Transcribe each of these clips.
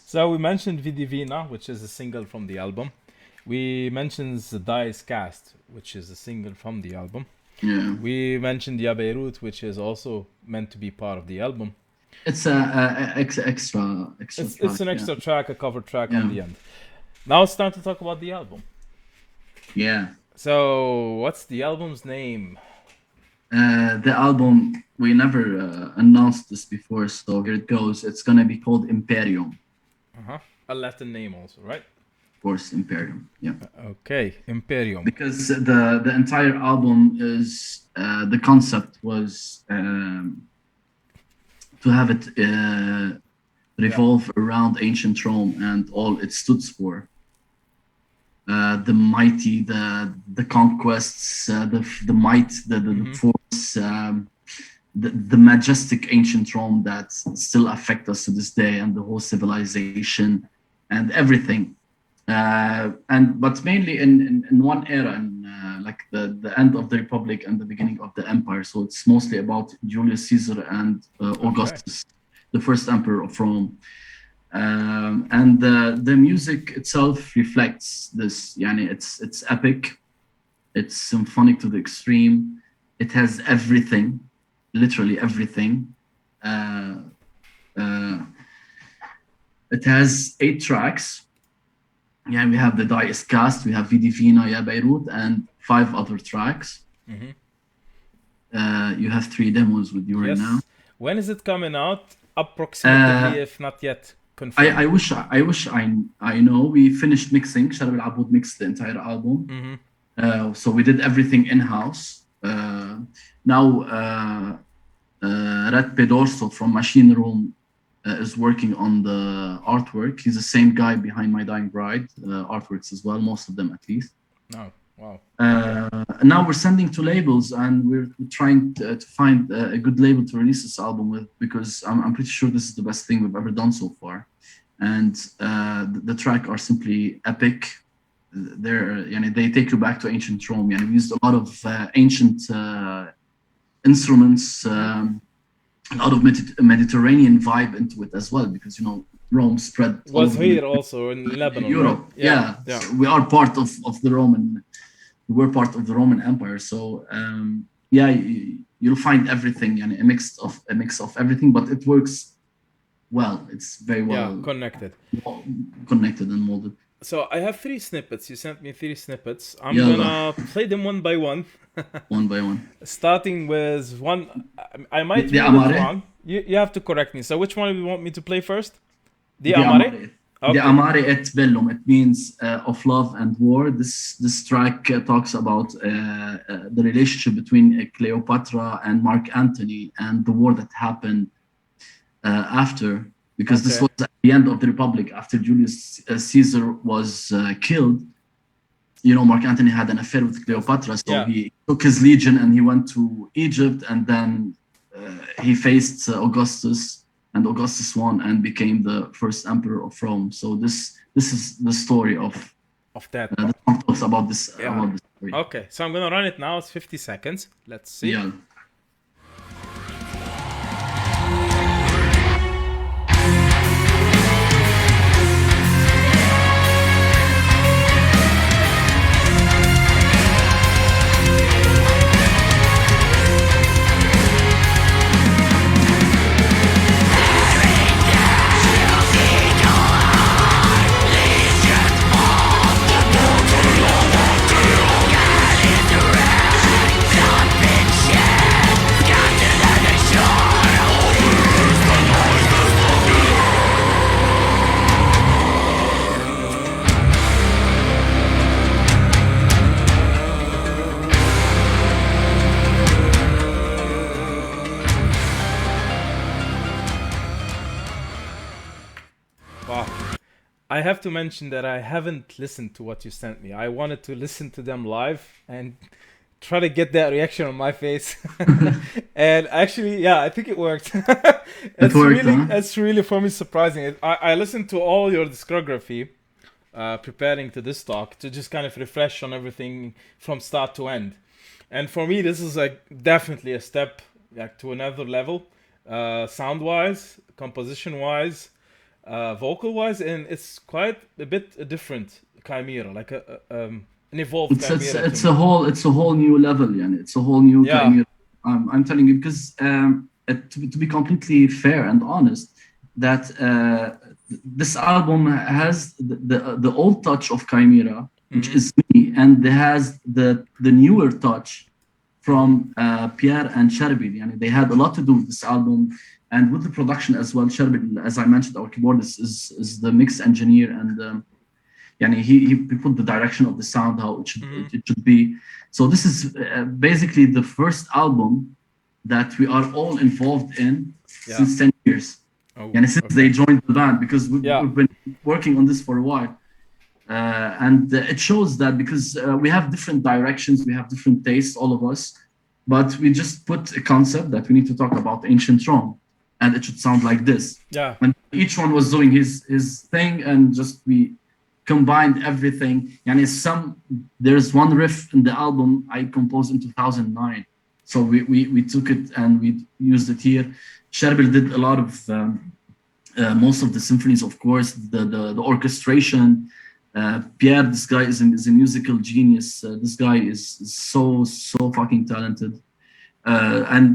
So we mentioned Vidivina, which is a single from the album. We mentioned the Dice Cast, which is a single from the album. Yeah. We mentioned Ya Beirut, which is also meant to be part of the album. It's a extra It's track. an Yeah. extra track, a cover track on Yeah. the end. Now it's time to talk about the album. Yeah. So, what's the album's name? The album, we never announced this before, so here it goes. It's gonna be called Imperium. Uh-huh. A Latin name also, right? Of course, Imperium. Yeah. Okay, Imperium. Because the entire album is the concept was to have it revolve around ancient Rome and all it stood for. The mighty, the conquests, the might, the force, the majestic ancient Rome that still affect us to this day, and the whole civilization and everything. And but mainly in one era, in like the end of the Republic and the beginning of the Empire. So it's mostly about Julius Caesar and Augustus, the first emperor of Rome. And the music itself reflects this. Yani it's epic, it's symphonic to the extreme. It has everything, literally everything. Uh, uh, it has 8 tracks. Yeah, we have the Dice Cast, we have Vidivina, Ya Beirut, and 5 other tracks. You have 3 demos with you right now. When is it coming out? Approximately, if not yet confirmed. I know. We finished mixing. Sharab Al Aboud mixed the entire album. So we did everything in-house. Now Red Pedorso from Machine Room is working on the artwork. He's the same guy behind My Dying Bride artworks as well, most of them at least. Oh, wow. Now we're sending to labels, and we're trying to find a good label to release this album with, because I'm pretty sure this is the best thing we've ever done so far. And the track are simply epic. They take you back to ancient Rome. We used a lot of ancient instruments, a lot of Mediterranean vibe into it as well, because Rome spread was here also in Lebanon, Europe. Right? Yeah. So we are part of the Roman. We're part of the Roman Empire. So you'll find everything, and a mix of everything, but it works well. It's very well connected and molded. So I have 3 snippets. You sent me 3 snippets. I'm gonna play them one by one. One by one. Starting with one. I might be wrong. You have to correct me. So which one do you want me to play first? The Amare? Okay. The Amare et Bellum. It means of love and war. This track talks about the relationship between Cleopatra and Mark Antony and the war that happened after. Because this was at the end of the Republic, after Julius Caesar was killed. Mark Antony had an affair with Cleopatra, so he took his legion and he went to Egypt, and then he faced Augustus, and Augustus won and became the first emperor of Rome. So this is the story of that. The song talks about this. About this story. Okay, so I'm gonna run it now. It's 50 seconds. Let's see. Yeah. I have to mention that I haven't listened to what you sent me. I wanted to listen to them live and try to get that reaction on my face. And actually, I think it worked. It's really for me surprising. I listened to all your discography preparing to this talk to just kind of refresh on everything from start to end. And for me, this is like definitely a step to another level, sound-wise, composition-wise. vocal wise, and it's quite a bit different Chimera, like an evolved Chimera to me. It's a whole new level, yani. It's a whole new Yeah. Chimera. I'm telling you because to be completely fair and honest, that this album has the old touch of Chimera, which is me, and it has the newer touch from Pierre and Sherbil. Yani they had a lot to do with this album and with the production as well. Sherbil, as I mentioned, our keyboardist is the mix engineer, and yani he put the direction of the sound, how it should be. So this is basically the first album that we are all involved in since 10 years. Oh, And since they joined the band, because we've been working on this for a while. And it shows that because we have different directions, we have different tastes, all of us, but we just put a concept that we need to talk about ancient Rome, and it should sound like this. Yeah. And each one was doing his thing, and just we combined everything. And there's one riff in the album I composed in 2009. So we took it and we used it here. Sherbil did a lot of most of the symphonies, of course, the orchestration. Pierre, this guy is a musical genius. This guy is so fucking talented. And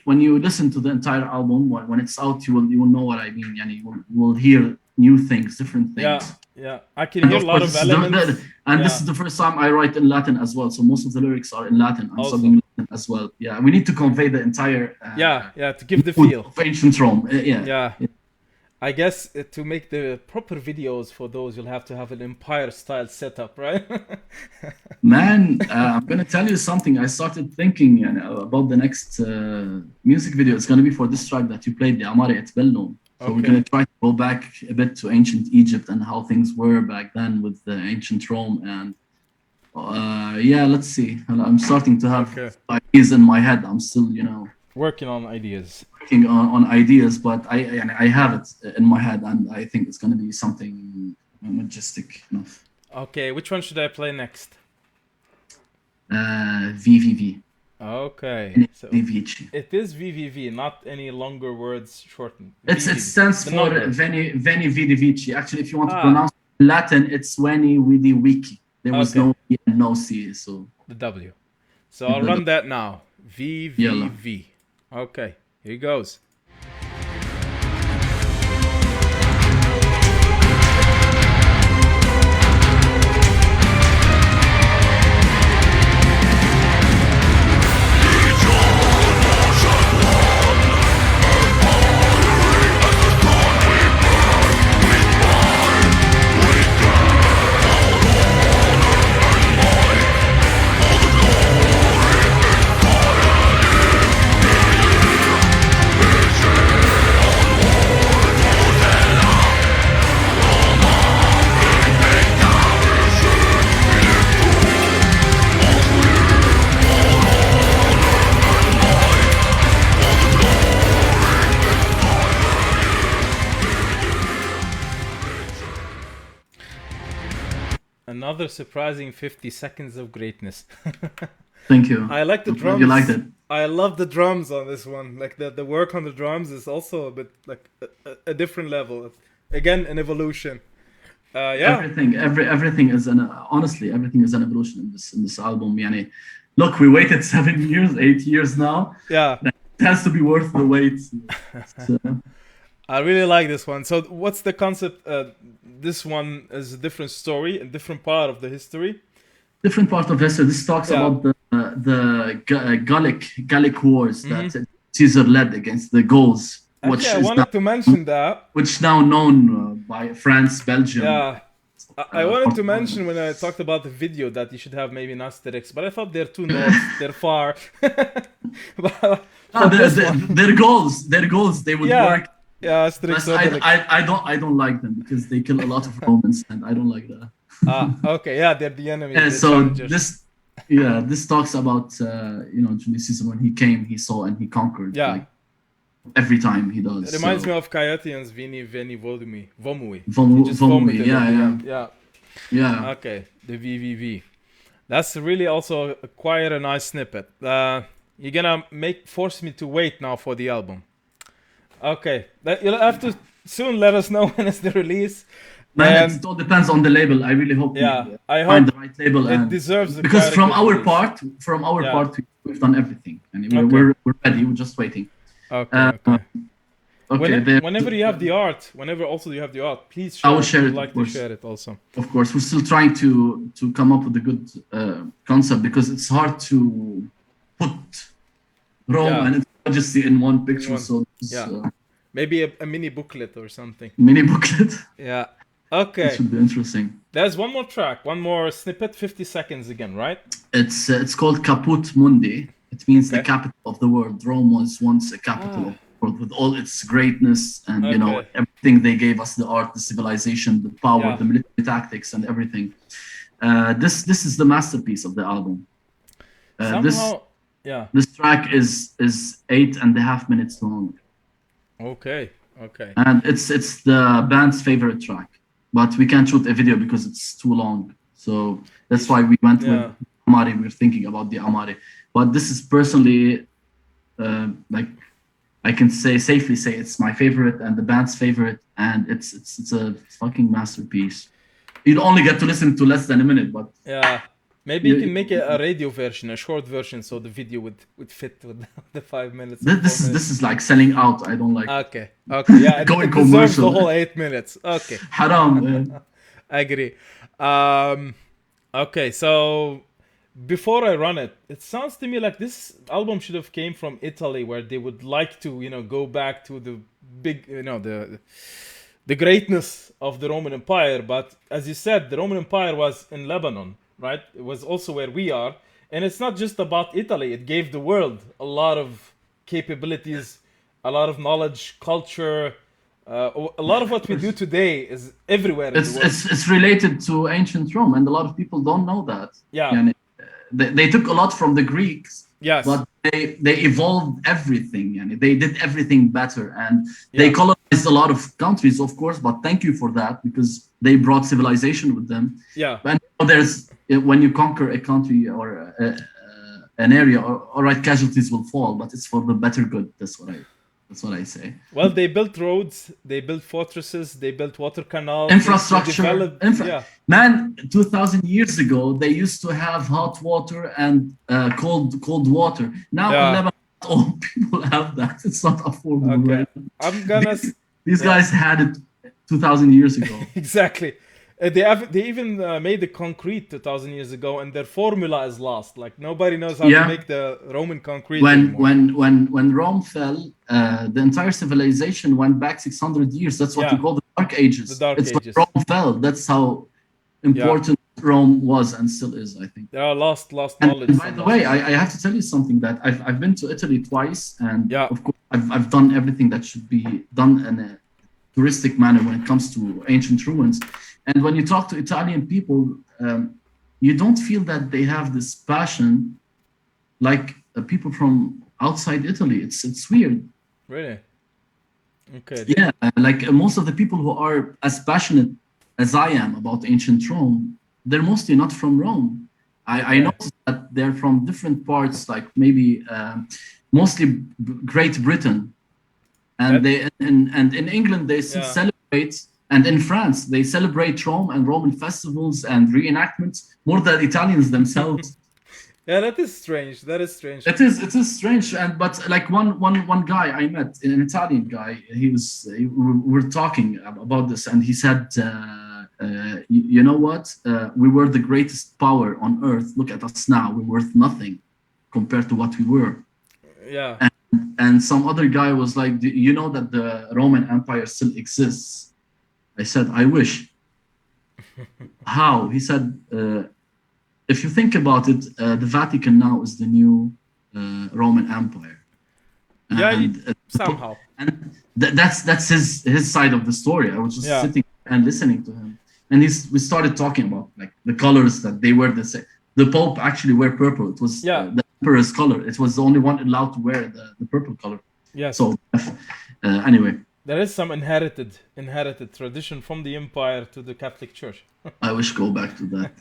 when you listen to the entire album, when it's out, you will know what I mean. Yani you will hear new things, different things. Yeah, I can hear a lot of elements. This is the first time I write in Latin as well, so most of the lyrics are in Latin. I'm studying Latin as well. Yeah, we need to convey the entire to give the feel of ancient Rome. Yeah. I guess to make the proper videos for those, you'll have to have an Empire style setup, right? Man, I'm gonna tell you something. I started thinking about the next music video. It's gonna be for this track that you played, the Amare et Bello. So we're going to try to go back a bit to ancient Egypt and how things were back then with the ancient Rome. And let's see. I'm starting to have ideas in my head. I'm still, working on ideas. Working on ideas, but I have it in my head, and I think it's going to be something majestic enough. Okay, which one should I play next? VVV. Okay, so VVV. it is VVV, not any longer words shortened. It stands for Veni Vidi Vici. Actually, if you want to pronounce it in Latin, it's Veni Vidi Vici. There was no E and no C, so the W. So I'll run that now. VVV. Okay, here goes. Another surprising 50 seconds of greatness. Thank you. I like the drums. You liked it. I love the drums on this one. Like the work on the drums is also a bit like a different level. Again, an evolution. Everything is honestly everything is an evolution in this album. Yani, look, we waited 7 years, 8 years now. Yeah. It has to be worth the wait. So. I really like this one. So what's the concept? This one is a different story, a different part of the history. Different part of history. This talks about the Gallic wars that Caesar led against the Gauls. Actually, I wanted to mention that. Which now known by France, Belgium. Yeah. I wanted to mention when I talked about the video that you should have maybe an asterisk, but I thought they're too north, they're far. Their goals, they would work. Yeah, asterisk. I don't like them because they kill a lot of Romans, and I don't like that. Okay, yeah, they're the enemy. So this talks about Julius Caesar when he came, he saw and he conquered. Yeah. Like, every time he does. It reminds me of Kayatian's Veni Vomui. Vomui, yeah. Okay, the VVV. That's really also quite a nice snippet. You're gonna force me to wait now for the album. Okay, you'll have to soon let us know when it's the release. Man, And it all depends on the label. I really hope yeah, we I find the hope right label, it and deserves a because quite a good release. from our Yeah. part, we've done everything, and Okay. we're ready. We're just waiting. Okay. Okay. Okay, Whenever you have the art, whenever also you have the art, please I share will it. share We'd it, of like to course. share it also. Of course, we're still trying to come up with a good concept because it's hard to put Rome Yeah. and its majesty in one In picture. one. So this Yeah. Maybe a mini booklet or something. mini booklet. Yeah. It Okay. should be interesting. There's one more track, one more snippet, 50 seconds again, right? It's called Caput Mundi. It means the Okay. capital of the world. Rome was once a capital of the world with all its greatness and Okay. everything they gave us: the art, the civilization, the power, Yeah. the military tactics, and everything. This is the masterpiece of the album. Somehow, yeah. This track is 8.5 minutes long, Okay. Okay. and it's the band's favorite track. But we can't shoot a video because it's too long. So that's why we went with Yeah. Amari. We're thinking about the Amari. But this is personally, like, I can safely say it's my favorite and the band's favorite, and it's a fucking masterpiece. You'd only get to listen to less than a minute, but Yeah. Maybe you can make a radio version, a short version, so the video would fit with the 5 minutes or 4 minutes. this is like selling out. I don't like Okay. Okay. Yeah. going It deserves the commercial. whole 8 minutes. Okay. Haram. I agree. Okay. So before I run it, it sounds to me like this album should have came from Italy, where they would like to, go back to the big, the greatness of the Roman Empire. But as you said, the Roman Empire was in Lebanon, right? It was also where we are. And it's not just about Italy. It gave the world a lot of capabilities, a lot of knowledge, culture. A lot of what we do today is everywhere in the world. It's related to ancient Rome, and a lot of people don't know that. Yeah. And they took a lot from the Greeks, Yes. but they evolved everything, and they did everything better, and they Yeah. colonized a lot of countries, of course. But thank you for that, because they brought civilization with them. Yeah. And there's when you conquer a country or an area, all right, casualties will fall, but it's for the better good. That's what I say. Well, they built roads, they built fortresses, they built water canals, Infrastructure. they developed, yeah. Man, 2,000 years ago, they used to have hot water and cold water. Now in Lebanon, all people have that. It's not affordable. Okay. Right? I'm gonna. These guys had it 2,000 years ago. Exactly. They even made the concrete 2,000 years ago, and their formula is lost. Like nobody knows how to make the Roman concrete anymore. When Rome fell, the entire civilization went back 600 years. That's what we call the Dark Ages. The Dark Ages. When Rome fell. That's how important Rome was and still is, I think. There are lost knowledge. And by the way, I have to tell you something, that I've been to Italy twice, and of course I've done everything that should be done in a touristic manner when it comes to ancient ruins. And when you talk to Italian people, you don't feel that they have this passion like people from outside Italy. It's weird. Really? Okay. Yeah, like most of the people who are as passionate as I am about ancient Rome, they're mostly not from Rome. I noticed that they're from different parts, like maybe mostly Great Britain, and and in England they celebrate. And in France, they celebrate Rome and Roman festivals and reenactments more than Italians themselves. Yeah, that is strange. That is strange. It is strange. But like one guy I met, an Italian guy, we were talking about this, and he said, you know what? We were the greatest power on earth. Look at us now. We're worth nothing compared to what we were. Yeah. And some other guy was like, do you know that the Roman Empire still exists? I said, I wish. How? He said, if you think about it, the Vatican now is the new Roman Empire. Somehow. And that's his side of the story. I was just sitting and listening to him. And we started talking about like the colors that they wear the same. The Pope actually wear purple. It was the emperor's color. It was the only one allowed to wear the purple color. Yeah. So anyway. There is some inherited tradition from the empire to the Catholic Church. I wish go back to that.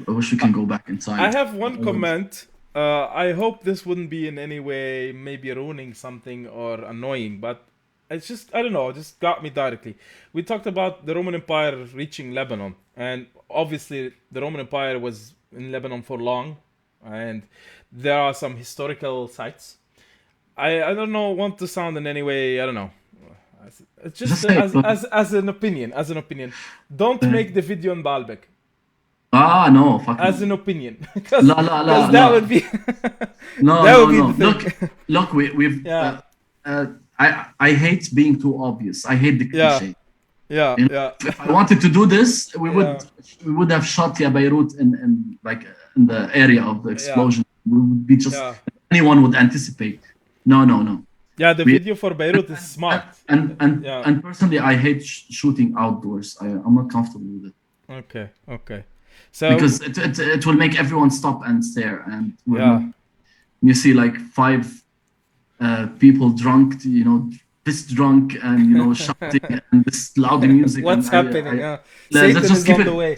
I wish we can go back in time. I have one comment. I hope this wouldn't be in any way maybe ruining something or annoying, but it's just, I don't know, it just got me directly. We talked about the Roman Empire reaching Lebanon, and obviously the Roman Empire was in Lebanon for long, and there are some historical sites. I don't know, want to sound in any way, I don't know. It's Just just say it, bro. as an opinion, Don't Uh, make the video in Baalbek no, fuck as no. an opinion, because La la la that would la. be No, that would no, be no. the Look, thing. look. We've. Yeah, I hate being too obvious. I hate the yeah, cliche. yeah, You know, yeah, if I wanted to do this, yeah, we would have shot Ya Beirut in like in the area of the yeah, explosion. We would be just yeah. anyone would anticipate. No, no, no. Yeah, the We video for Beirut is smart. Yeah. and personally, I hate shooting outdoors. I'm not comfortable with it Okay. Okay. So because it will make everyone stop and stare, and we're not. yeah. You see like five people drunk, pissed drunk, and shouting and this loud music, and What's happening? let's Satan just is keep on it. the way.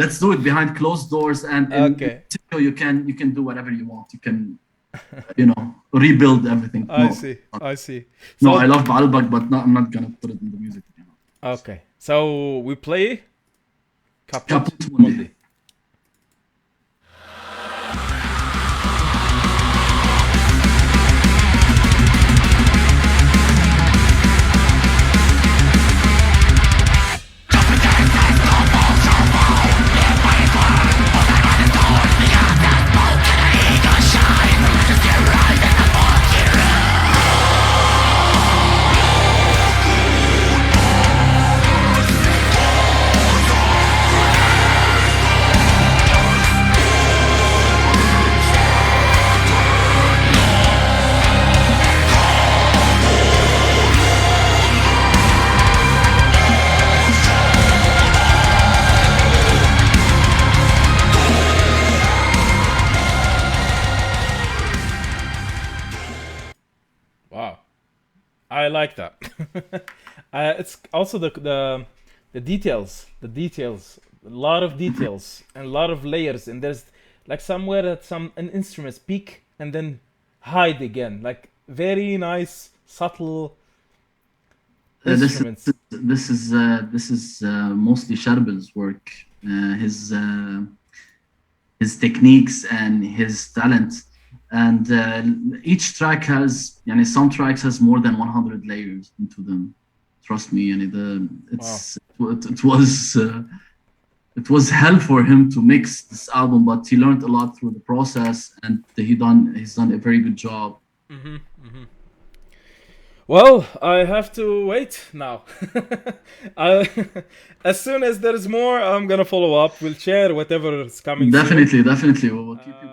Let's do it behind closed doors, and in Okay. Mexico you can do whatever you want. You can rebuild everything. I see. I see. No, I So love Baalbek, but I'm not gonna put it in the music. okay. So we play Kaput Kaput Mundi. Mundi. Wow. I like that. It's also the details, a lot of details and a lot of layers. And there's like somewhere that an instruments peak and then hide again, like very nice, subtle Uh, this is instruments. this is mostly Sharbil's work. His techniques and his talent, and each track has, some tracks has more than 100 layers into them. Trust me, Wow. it was hell for him to mix this album, but he learned a lot through the process, and he's done a very good job. Hmm. Hmm. Well, I have to wait now. I, as soon as there's more, I'm gonna follow up. We'll share whatever is coming soon. Definitely, we will keep you.